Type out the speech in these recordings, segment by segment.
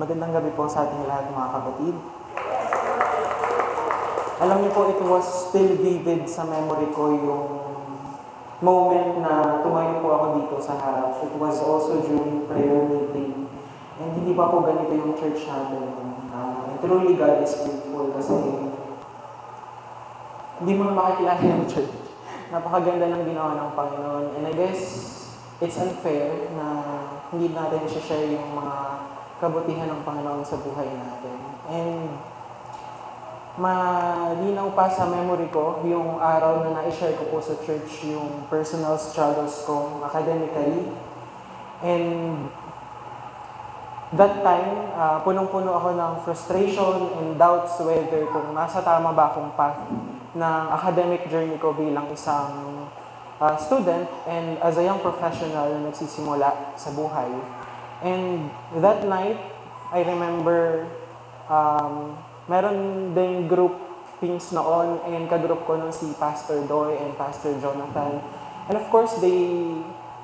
Magandang gabi po sa ating lahat mga kapatid. Alam niyo po, it was still vivid sa memory ko yung moment na tumayo po ako dito sa harap. It was also during prayer meeting. And hindi pa po ganito yung church natin. And truly God is faithful kasi hindi mo na makikilala yung church. Napakaganda ng ginawa ng Panginoon. And I guess it's unfair na hindi natin i-share yung mga kabutihan ng Panginoon sa buhay natin. And malinaw pa sa memory ko yung araw na na-share ko po sa church yung personal struggles ko academically. And that time, punong-puno ako ng frustration and doubts whether kung nasa tama ba akong path ng academic journey ko bilang isang student and as a young professional na nagsisimula sa buhay. And that night, I remember meron ding group things noon and ka-group ko nun si Pastor Doy and Pastor Jonathan. And of course, they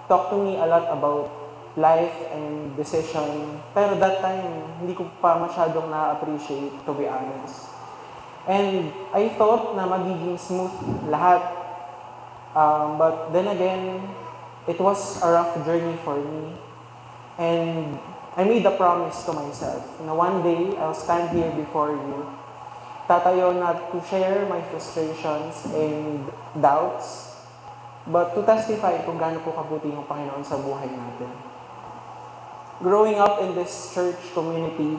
talked to me a lot about life and decision. Pero that time, hindi ko pa masyadong na-appreciate, to be honest. And I thought na magiging smooth lahat. But then again, it was a rough journey for me. And I made a promise to myself na one day, I'll stand here before you. Tatayo not to share my frustrations and doubts, but to testify kung gaano po kabuti yung Panginoon sa buhay natin. Growing up in this church community,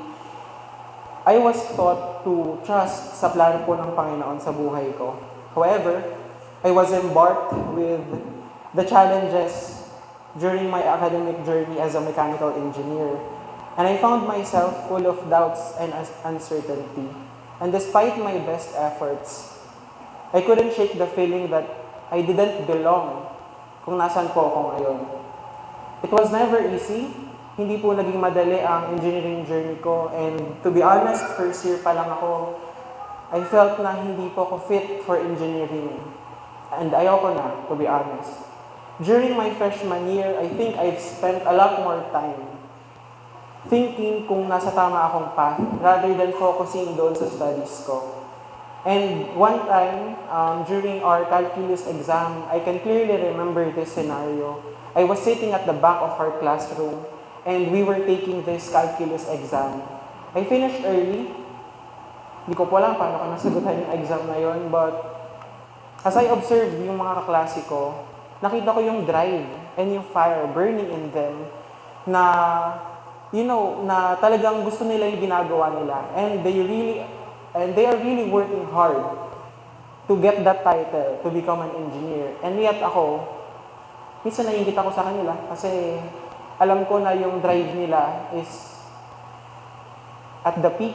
I was taught to trust sa plano po ng Panginoon sa buhay ko. However, I was embarked with the challenges during my academic journey as a mechanical engineer. And I found myself full of doubts and uncertainty. And despite my best efforts, I couldn't shake the feeling that I didn't belong kung nasan po ako ngayon. It was never easy. Hindi po naging madali ang engineering journey ko. And to be honest, first year pa lang ako, I felt na hindi po ako fit for engineering. And ayoko na, to be honest. During my freshman year, I think I've spent a lot more time thinking kung nasa tama akong path rather than focusing doon sa studies ko. And one time, during our calculus exam, I can clearly remember this scenario. I was sitting at the back of our classroom and we were taking this calculus exam. I finished early. Hindi ko po alam paano ko nasagutan yung exam na yon, but as I observed yung mga kaklase ko, nakita ko yung drive and yung fire burning in them na, na talagang gusto nila yung ginagawa nila. And they are really working hard to get that title, to become an engineer. And yet ako, minsan naiingit ako sa kanila kasi alam ko na yung drive nila is at the peak.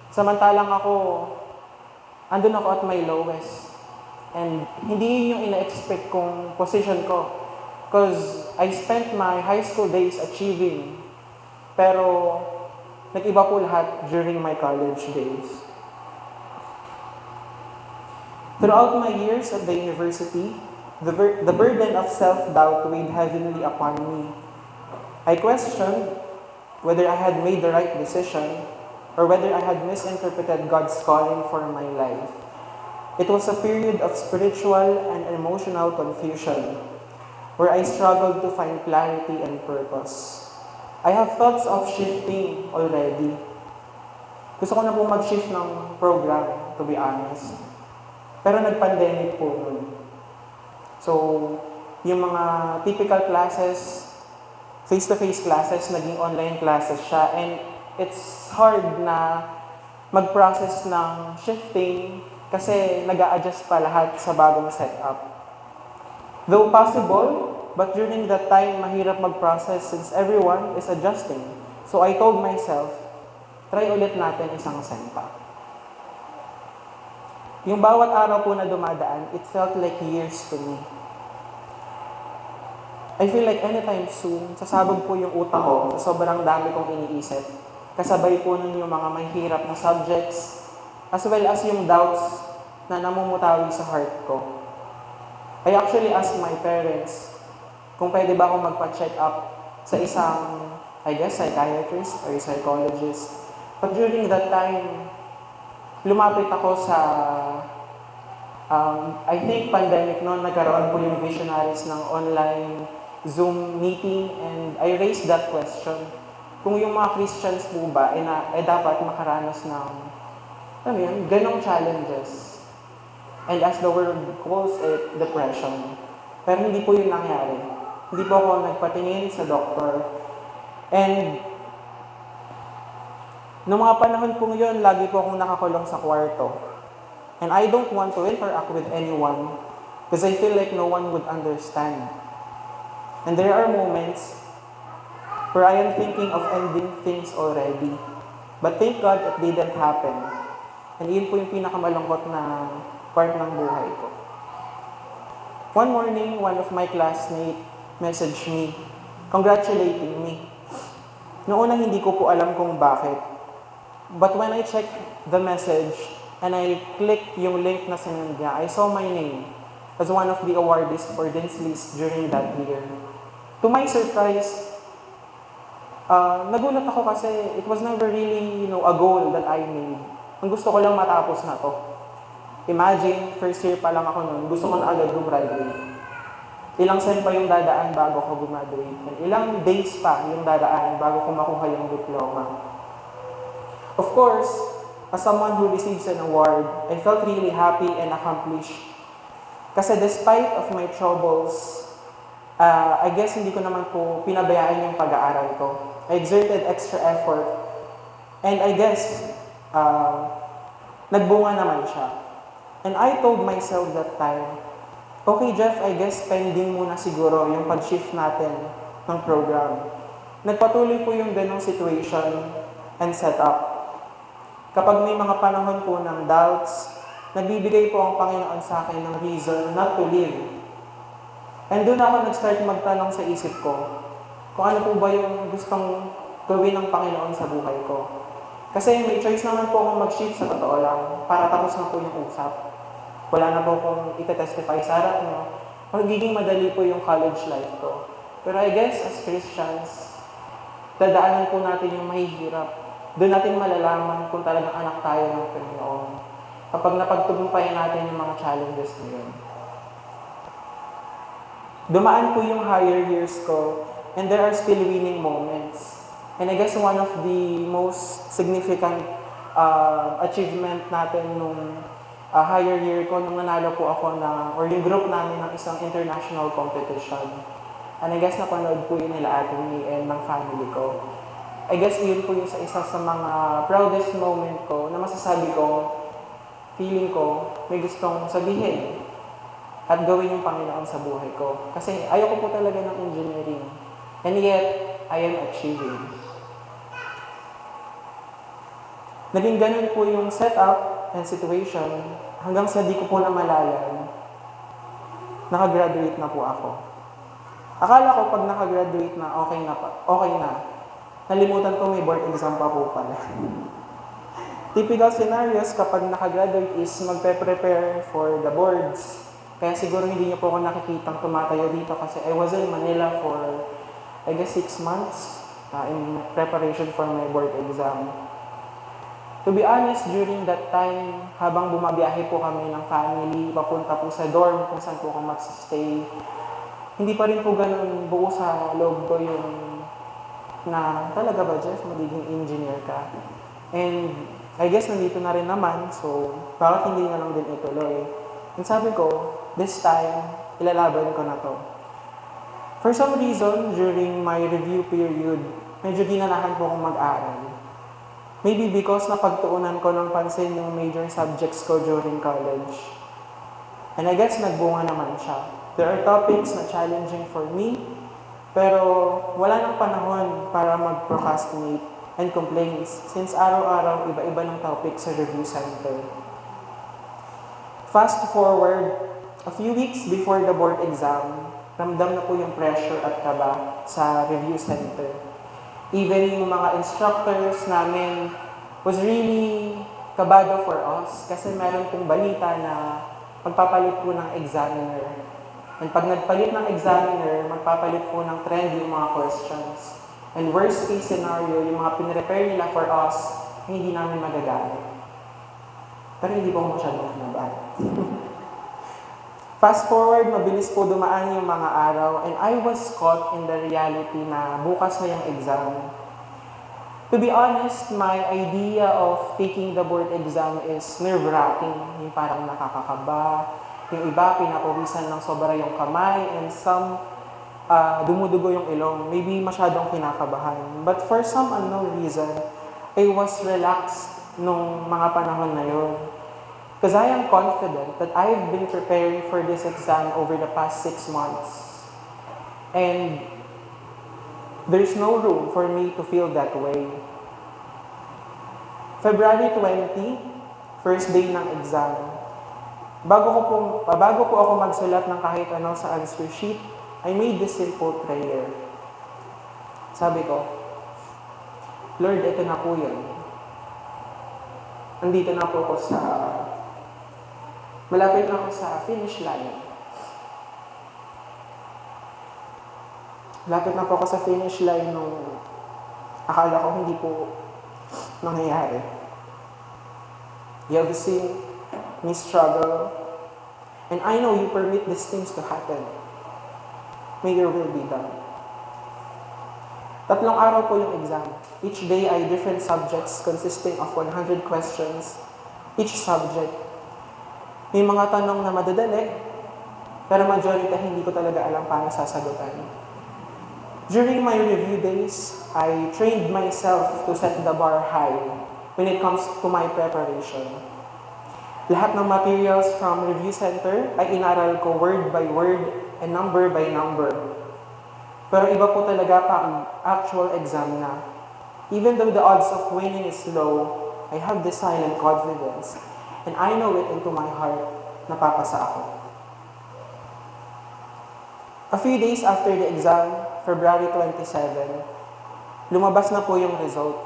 Samantalang ako, andun ako at my lowest. And hindi yung ina-expect kong position ko. Because I spent my high school days achieving. Pero nag-iba po lahat during my college days. Throughout my years at the university, the burden of self-doubt weighed heavily upon me. I questioned whether I had made the right decision or whether I had misinterpreted God's calling for my life. It was a period of spiritual and emotional confusion where I struggled to find clarity and purpose. I have thoughts of shifting already. Gusto ko na po mag-shift ng program, to be honest. Pero nag-pandemic po nun. So, yung mga typical classes, face-to-face classes, naging online classes siya. And it's hard na mag-process ng shifting kasi nag-a-adjust pa lahat sa bagong setup. Though possible, but during that time, mahirap mag-process since everyone is adjusting. So I told myself, try ulit natin isang sempa. Yung bawat araw po na dumadaan, it felt like years to me. I feel like anytime soon, sasabog po yung utak ko sa sobrang dami kong iniisip. Kasabay po nun yung mga mahirap na subjects, as well as yung doubts na namumutawi sa heart ko. I actually asked my parents kung pwede ba akong magpa-check up sa isang I guess, psychiatrist or psychologist. But during that time, lumapit ako sa, I think pandemic noon, nagkaroon po yung visionaries ng online Zoom meeting and I raised that question. Kung yung mga Christians po ba, dapat makaranas ng, alam mo yun, ganong challenges. And as the word calls it, depression. Pero hindi po yun nangyari. Hindi po ako nagpatingin sa doktor. And noong mga panahon po yun, lagi po akong nakakulong sa kwarto. And I don't want to interact with anyone because I feel like no one would understand. And there are moments where I am thinking of ending things already. But thank God it didn't happen. And yun po yung pinakamalungkot na part ng buhay ko. One morning, one of my classmates messaged me, congratulating me. Noon na hindi ko po alam kung bakit. But when I checked the message and I clicked yung link na sinend niya, I saw my name as one of the awardees for Dean's List during that year. To my surprise, nagulat ako kasi it was never really, a goal that I made. Ang gusto ko lang matapos na to. Imagine, first year pa lang ako noon, gusto ko na agad graduate. Ilang sem pa yung dadaan bago ko graduate. And ilang days pa yung dadaan bago ko makuha yung diploma. Of course, as someone who receives an award, I felt really happy and accomplished. Kasi despite of my troubles, I guess hindi ko naman po pinabayaan yung pag-aaral ko. I exerted extra effort. And I guess, nagbunga naman siya. And I told myself that time, okay Jeff, I guess pending muna siguro yung pag-shift natin ng program. Nagpatuloy po yung ganong situation and setup. Kapag may mga panahon po ng doubts, nagbibigay po ang Panginoon sa akin ng reason not to live. And doon ako nag-start magtanong sa isip ko, kung ano po ba yung gustong gawin ng Panginoon sa buhay ko. Kasi may choice naman po akong mag-shift sa totoo lang, para tapos na po yung usap. Wala na po akong ita-testify sa harap nyo. Magiging madali po yung college life ko. Pero I guess as Christians, dadaanan po natin yung mahihirap. Doon natin malalaman kung talagang anak tayo ng Panginoon. Kapag napagtugumpayan natin yung mga challenges na yun. Dumaan po yung higher years ko, and there are still winning moments. And I guess one of the most significant achievement natin nung higher year ko, nung nanalo po ako or yung group namin ng isang international competition. And I guess napanood po yun nila Ate May and ng family ko. I guess yun po yung isa sa mga proudest moment ko na masasabi ko, feeling ko, may gustong sabihin at gawin yung Panginoon sa buhay ko. Kasi ayoko po talaga ng engineering. And yet, I am achieving. Naging ganun po yung setup and situation hanggang sa di ko po namalayan, nakagraduate na po ako. Akala ko pag nakagraduate na, okay na. Nalimutan ko may board exam pa po pala. Typical scenarios kapag nakagraduate is magpe-prepare for the boards. Kaya siguro hindi niyo po ako nakikitang tumatayo dito kasi I was in Manila for, I guess, 6 months in preparation for my board exam. To be honest, during that time, habang bumabiyahe po kami ng family, papunta po sa dorm kung saan po ako mag-stay, hindi pa rin po ganun buo sa loob ko yung na talaga ba, Jeff, magiging engineer ka? And I guess nandito na rin naman, so bakit hindi na lang din ituloy? And sabi ko, this time, ilalaban ko na to. For some reason, during my review period, medyo ginanahan po akong mag-aral. Maybe because napagtuunan ko ng pansin yung major subjects ko during college. And I guess nagbunga naman siya. There are topics na challenging for me, pero wala nang panahon para mag-procrastinate and complain since araw-araw iba-iba ng topic sa review center. Fast forward, a few weeks before the board exam, ramdam na po yung pressure at kaba sa review center. Even yung mga instructors namin was really kabado for us kasi meron pong balita na magpapalit po ng examiner. And pag nagpalit ng examiner, magpapalit po ng trend yung mga questions. And worst case scenario, yung mga pinrepare nila for us, hindi namin magagamit. Pero hindi po ako masyadong kinabahan. Fast forward, mabilis po dumaan yung mga araw, and I was caught in the reality na bukas na yung exam. To be honest, my idea of taking the board exam is nerve-wracking. Yung parang nakakakaba. Yung iba, pinapawisan ng sobra yung kamay, and some, dumudugo yung ilong. Maybe masyadong kinakabahan. But for some unknown reason, I was relaxed nung mga panahon na yun. Because I am confident that I've been preparing for this exam over the past 6 months. And there's no room for me to feel that way. February 20, first day ng exam. Bago po ako magsulat ng kahit ano sa answer sheet, I made this simple prayer. Sabi ko, Lord, ito na po yun. Andito na po ako malapit na ako sa finish line. Lapit na po ako sa finish line nung akala ko hindi po nangyayari. You have seen me struggle, and I know you permit these things to happen. May your will be done. 3 araw po yung exam. Each day ay different subjects consisting of 100 questions. Each subject. May mga tanong na madadali, pero majority hindi ko talaga alam paano sasagutan. During my review days, I trained myself to set the bar high when it comes to my preparation. Lahat ng materials from review center ay inaral ko word by word and number by number. Pero iba po talaga pa ang actual exam na. Even though the odds of winning is low, I have this silent confidence, and I know it into my heart na papasa ako. A few days after the exam, February 27, lumabas na po yung result.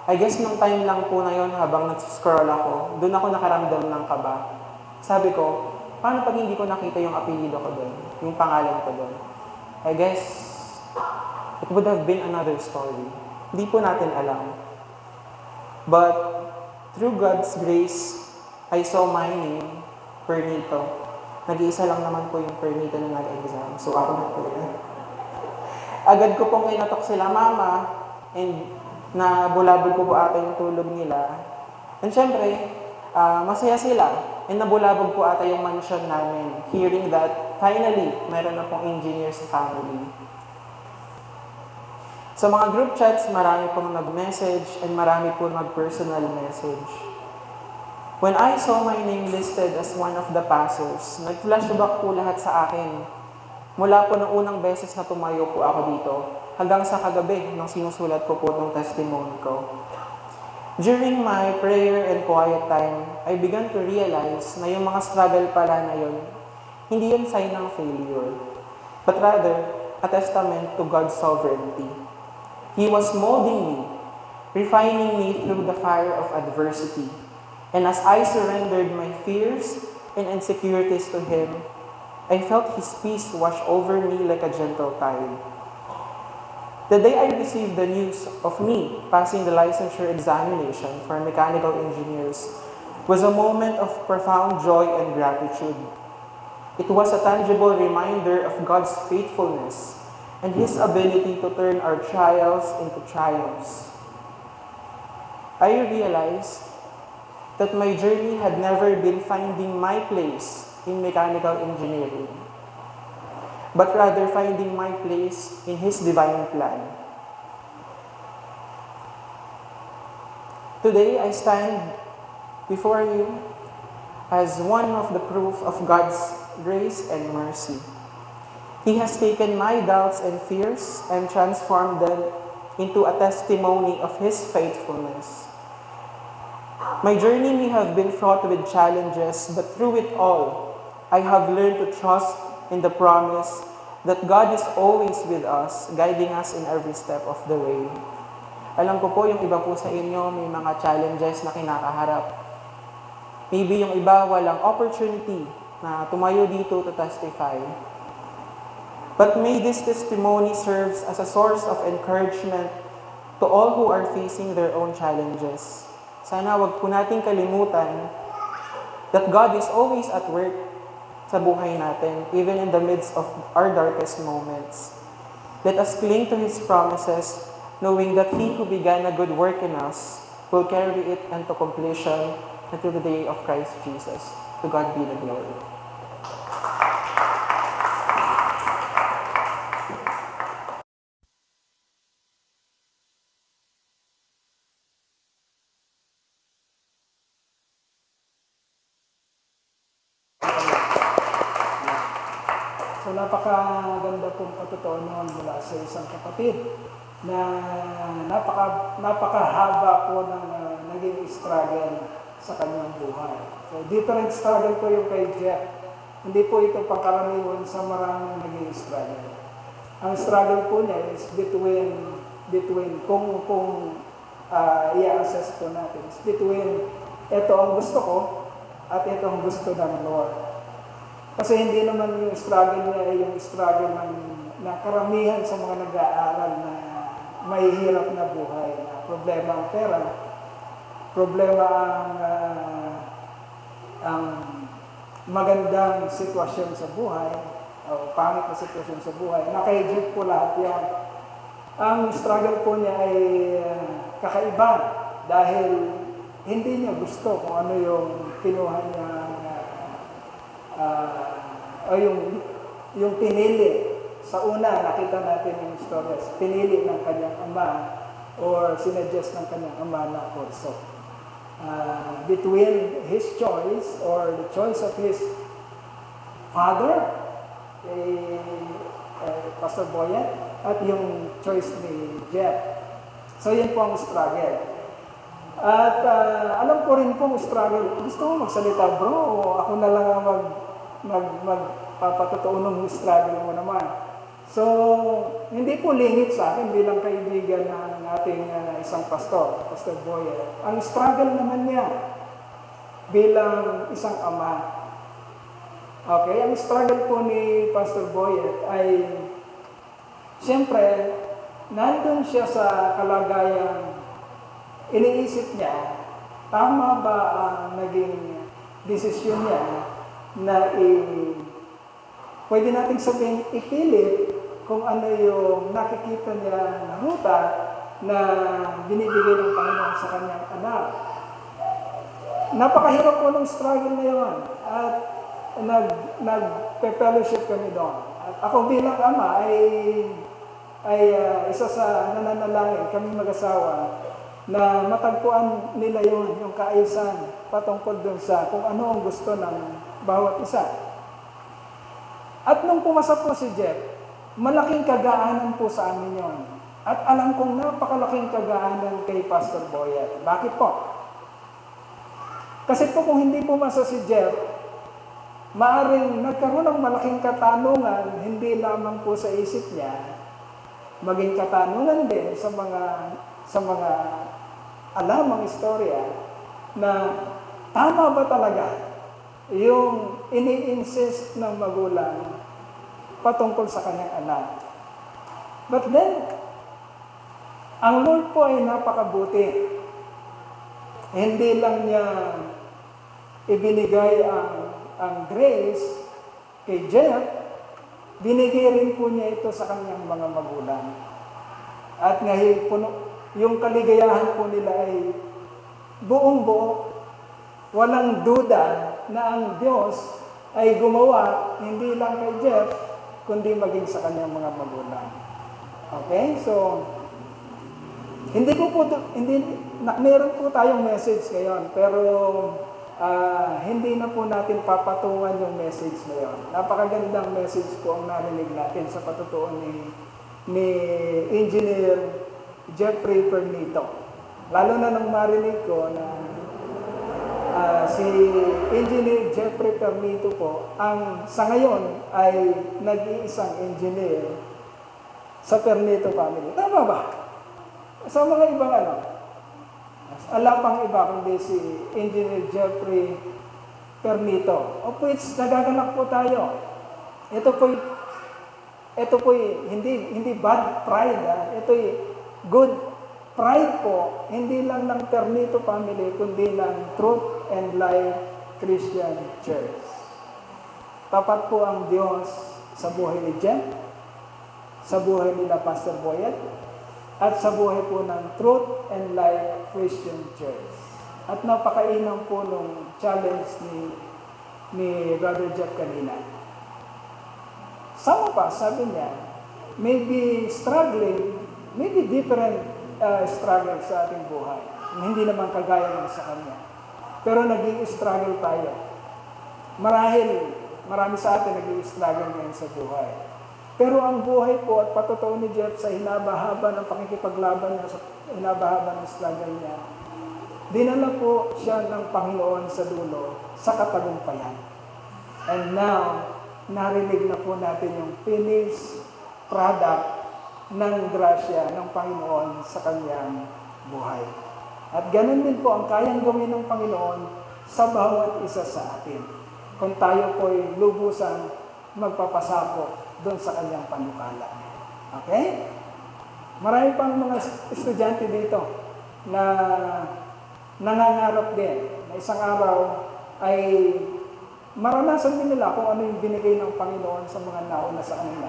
I guess nung time lang po na yun, habang nag-scroll ako, doon ako nakaramdam ng kaba. Sabi ko, paano pag hindi ko nakita yung apelido ko doon, yung pangalan ko doon? I guess, it would have been another story. Hindi po natin alam. But, through God's grace, I saw my name, Pernito. Nag-iisa lang naman po yung Pernito na nag-exam. So, ako na po yun. Agad ko pong kinatok sila mama, and nabulabog ko po ata yung tulog nila. And syempre, masaya sila. And nabulabog po ata yung mansion namin, hearing that finally, meron na pong engineer sa family. Sa mga group chats, marami pong nag-message and marami pong nag-personal message. When I saw my name listed as one of the passers, nag-flashback po lahat sa akin. Mula po ng unang beses na tumayo po ako dito, hanggang sa kagabi nung sinusulat ko po ng testimony ko. During my prayer and quiet time, I began to realize na yung mga struggle pala na yun, hindi yun sign ng failure, but rather, a testament to God's sovereignty. He was molding me, refining me through the fire of adversity. And as I surrendered my fears and insecurities to Him, I felt His peace wash over me like a gentle tide. The day I received the news of me passing the licensure examination for mechanical engineers was a moment of profound joy and gratitude. It was a tangible reminder of God's faithfulness and His ability to turn our trials into triumphs. I realized that my journey had never been finding my place in mechanical engineering, but rather finding my place in His divine plan. Today, I stand before you as one of the proof of God's grace and mercy. He has taken my doubts and fears and transformed them into a testimony of His faithfulness. My journey may have been fraught with challenges, but through it all, I have learned to trust in the promise that God is always with us, guiding us in every step of the way. Alam ko po, yung iba po sa inyo, may mga challenges na kinakaharap. Maybe yung iba walang opportunity na tumayo dito to testify. But may this testimony serves as a source of encouragement to all who are facing their own challenges. Sana wag po nating kalimutan that God is always at work sa buhay natin, even in the midst of our darkest moments. Let us cling to His promises, knowing that He who began a good work in us will carry it into completion until the day of Christ Jesus. To God be the glory. So napakaganda pong patutunan mula sa isang kapatid na napakahaba po ng naging struggle sa kanyang buhay. So different struggle po yung kay Jeff. Hindi po ito pangkaraniwan sa maraming naging struggle. Ang struggle po niya is between kung i-assess po natin, is between ito ang gusto ko at ito ang gusto ng Lord. Kasi hindi naman yung struggle niya ay yung struggle ng karamihan sa mga nag-aaral na may hirap na buhay. Na problema ang pera, problema ang magandang sitwasyon sa buhay, o pangit na sitwasyon sa buhay. Nakaijip po lahat yan. Ang struggle po niya ay kakaiba dahil hindi niya gusto kung ano yung kinuha niya o yung pinili. Sa una, nakita natin yung stories. Pinili ng kanyang ama or sinuggest ng kanyang ama na kurso. Between his choice or the choice of his father, Pastor Boyan, at yung choice ni Jeff. So yun po ang struggle. At alam ko rin pong struggle. Gusto mo magsalita, bro, o ako na lang ang magpapatutuon ng struggle mo naman. So, hindi po lingit sa akin bilang kaibigan ng ating isang pastor, Pastor Boyer. Ang struggle naman niya bilang isang ama. Okay, ang struggle po ni Pastor Boyer ay siyempre, nandun siya sa kalagayang iniisip niya, tama ba ang naging desisyon niya na pwede nating sabihin ipilit kung ano yung nakikita niya na ruta na binibigay ng Panginoon sa kanyang anak. Napakahirap po ng struggle na yun. At nag-fellowship kami doon. At ako bilang ama ay isa sa nananalangin, kami mag-asawa, na matagpuan nila yung kaayusan patungkol dun sa kung ano ang gusto ng bawat isa. At nung pumasa po si Jeff, malaking kagaanan po sa amin yon. At alam kong napakalaking kagaanan kay Pastor Boyer. Bakit po? Kasi po kung hindi pumasa si Jeff, maaring nagkaroon ng malaking katanungan, hindi lamang po sa isip niya, maging katanungan din sa mga alamang istorya na tama ba talaga yung ini-insist ng magulang patungkol sa kanyang anak. But then, ang Lord po ay napakabuti. Hindi lang niya ibinigay ang grace kay Jeff, binigay rin po niya ito sa kanyang mga magulang. At ngayon, yung kaligayahan po nila ay buong-buo, walang duda na ang Diyos ay gumawa hindi lang kay Jeff, kundi maging sa kanyang mga magulang. Okay? So, meron po tayong message ngayon, pero hindi na po natin papatungan yung message ngayon. Napakagandang message po ang narinig natin sa patutuon ni Engineer Jeffrey Pernito. Lalo na nang marinig ko na si Engineer Jeffrey Pernito po, sa ngayon ay nag-iisang engineer sa Pernito family. Tama ba? Sa mga ibang pang iba kundi si Engineer Jeffrey Pernito, of which nagaganap po tayo. Ito po ito po hindi bad pride. Ito good pride po, hindi lang ng Ternito family, kundi ng Truth and Life Christian Church. Tapat po ang Diyos sa buhay ni Jen, sa buhay nila Pastor Boyet, at sa buhay po ng Truth and Life Christian Church. At napakainam po nung challenge ni Brother Jeff kanina. Sama pa, sabi niya, maybe struggling, maybe different struggle sa ating buhay. Hindi naman kagaya ng sa kanya. Pero naging struggle tayo. Marami sa atin naging struggle ngayon sa buhay. Pero ang buhay po at patotoo ni Jeff sa hinabahaba ng pakikipaglaban niya, sa hinabahaba ng struggle niya, dinala po siya ng Panginoon sa dulo sa katagumpayan. And now, narinig na po natin yung finished product ng grasya ng Panginoon sa kanyang buhay. At ganun din po ang kayang gawin ng Panginoon sa bawat isa sa atin. Kung tayo po'y lubusang magpapasako doon sa kanyang panukala. Okay? Marami pang mga estudyante dito na nangangarap din na isang araw ay maranasan din nila kung ano yung binigay ng Panginoon sa mga nauna sa kanila.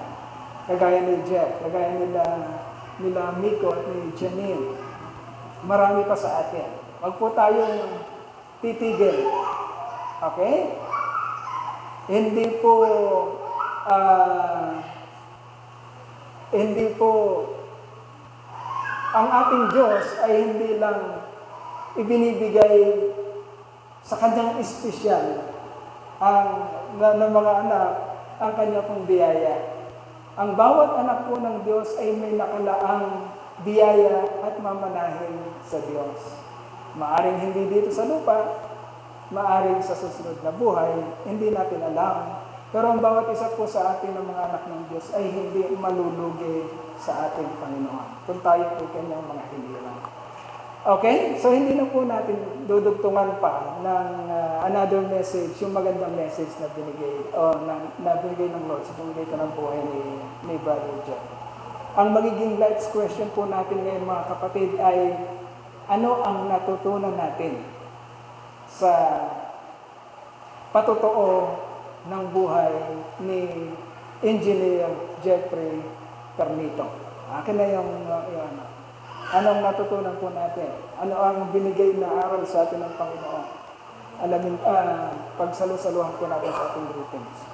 Kagaya ni Jeff, kagaya nila Miko at ni Janine. Marami pa sa atin. Huwag po tayong titigil. Okay? Hindi po ang ating Diyos ay hindi lang ibinibigay sa kanyang espesyal ng mga anak ang kanya pong biyaya. Ang bawat anak po ng Diyos ay may nakalaang biyaya at mamanahin sa Diyos. Maaring hindi dito sa lupa, maaring sa susunod na buhay, hindi natin alam. Pero ang bawat isa po sa atin ng mga anak ng Diyos ay hindi malulugi sa ating Panginoon kung tayo po kanyang mga hiliran. Okay? So hindi na po natin dudugtungan pa ng another message, yung magandang message na binigay na binigay ng Lord sa pamamagitan ng buhay ni Brother John. Ang magiging last question po natin ngayon mga kapatid ay ano ang natutunan natin sa patotoo ng buhay ni Engineer Jeffrey Ternito. Akin na yung anong natutunan po natin? Ano ang binigay na aral sa atin ng Panginoon? Alamin, pagsalusaluhan po natin sa ating greetings.